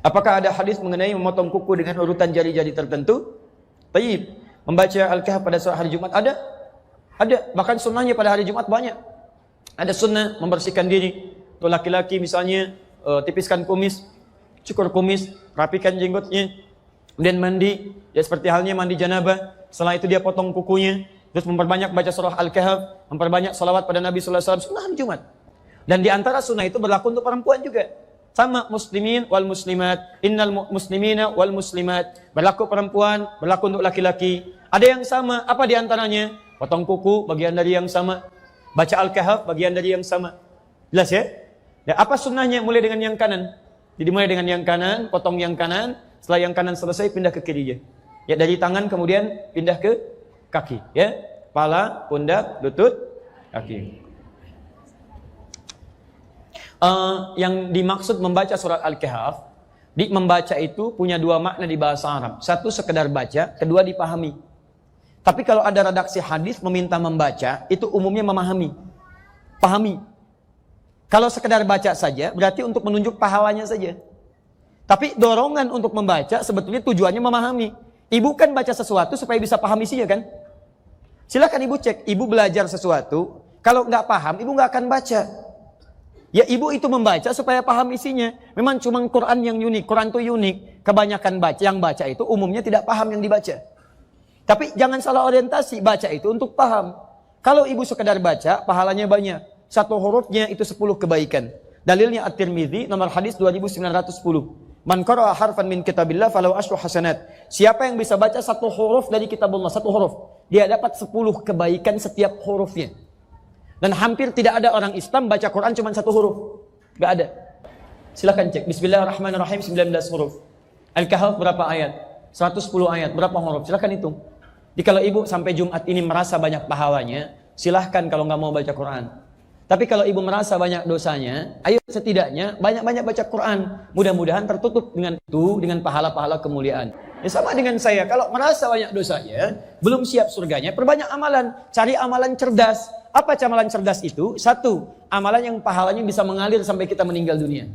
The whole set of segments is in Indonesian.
Apakah ada hadis mengenai memotong kuku dengan urutan jari-jari tertentu? Taib. Membaca Al-Kahf pada sore hari Jumat ada? Ada. Bahkan sunnahnya pada hari Jumat banyak. Ada sunnah membersihkan diri. Untuk laki-laki misalnya tipiskan kumis, cukur kumis, rapikan jenggotnya, kemudian mandi, ya seperti halnya mandi janabah. Setelah itu dia potong kukunya, terus memperbanyak baca surah Al-Kahf, memperbanyak salawat pada Nabi sallallahu alaihi wasallam. Sunnah hari Jumat. Dan di antara sunnah itu berlaku untuk perempuan juga. Sama muslimin wal muslimat, innal muslimina wal muslimat. Berlaku perempuan, berlaku untuk laki-laki. Ada yang sama, apa di antaranya? Potong kuku, bagian dari yang sama. Baca Al-Kahf, bagian dari yang sama. Jelas ya? Ya, apa sunnahnya? Mulai dengan yang kanan. Jadi mulai dengan yang kanan, potong yang kanan. Setelah yang kanan selesai, pindah ke kirinya. Ya, dari tangan kemudian pindah ke kaki. Ya, kepala, pundak, lutut, kaki. Yang dimaksud membaca surat Al-Kahf, membaca itu punya dua makna di bahasa Arab. Satu sekedar baca, kedua dipahami. Tapi kalau ada redaksi hadis meminta membaca, itu umumnya memahami, pahami. Kalau sekedar baca saja, berarti untuk menunjuk pahalanya saja. Tapi dorongan untuk membaca sebetulnya tujuannya memahami. Ibu kan baca sesuatu supaya bisa paham isinya kan? Silakan ibu cek, ibu belajar sesuatu, kalau nggak paham, ibu nggak akan baca. Ya ibu itu membaca supaya paham isinya. Memang cuma Quran yang unik, Quran itu unik. Kebanyakan yang baca itu umumnya tidak paham yang dibaca. Tapi jangan salah orientasi, baca itu untuk paham. Kalau ibu sekedar baca, pahalanya banyak. Satu hurufnya itu 10 kebaikan. Dalilnya At-Tirmidzi nomor hadis 2910. Man qara'a harfan min kitabillah falahu asyru hasanat. Siapa yang bisa baca satu huruf dari kitabullah, satu huruf, dia dapat 10 kebaikan setiap hurufnya. Dan hampir tidak ada orang Islam baca Quran cuma satu huruf. Gak ada. Silahkan cek. Bismillahirrahmanirrahim 19 huruf. Al-Kahf berapa ayat? 110 ayat. Berapa huruf? Silahkan hitung. Jadi kalau ibu sampai Jumat ini merasa banyak pahalanya, silahkan kalau nggak mau baca Quran. Tapi kalau ibu merasa banyak dosanya, ayo setidaknya banyak-banyak baca Quran. Mudah-mudahan tertutup dengan itu, dengan pahala-pahala kemuliaan. Ya sama dengan saya, kalau merasa banyak dosanya, belum siap surganya, perbanyak amalan. Cari amalan cerdas. Apa amalan cerdas itu? Satu, amalan yang pahalanya bisa mengalir sampai kita meninggal dunia.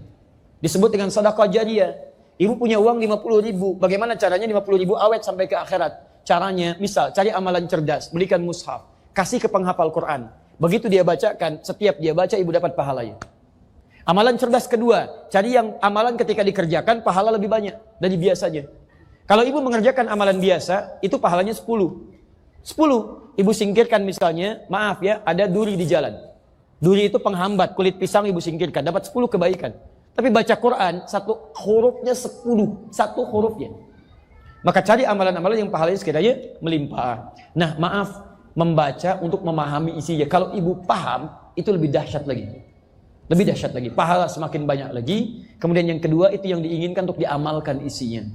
Disebut dengan sedekah jariyah. Ibu punya uang 50.000. Bagaimana caranya 50.000 awet sampai ke akhirat? Caranya, misal, cari amalan cerdas. Belikan mushaf. Kasih ke penghafal Quran. Begitu dia bacakan, setiap dia baca, ibu dapat pahalanya. Amalan cerdas kedua, cari yang amalan ketika dikerjakan, pahala lebih banyak dari biasanya. Kalau ibu mengerjakan amalan biasa, itu pahalanya 10. 10, ibu singkirkan misalnya, maaf ya, ada duri di jalan. Duri itu penghambat, kulit pisang ibu singkirkan, dapat 10 kebaikan. Tapi baca Quran, satu hurufnya 10, satu hurufnya. Maka cari amalan-amalan yang pahalanya sekiranya melimpah. Nah, maaf, membaca untuk memahami isinya. Kalau ibu paham, itu lebih dahsyat lagi. Lebih dahsyat lagi. Pahala semakin banyak lagi. Kemudian yang kedua, itu yang diinginkan untuk diamalkan isinya.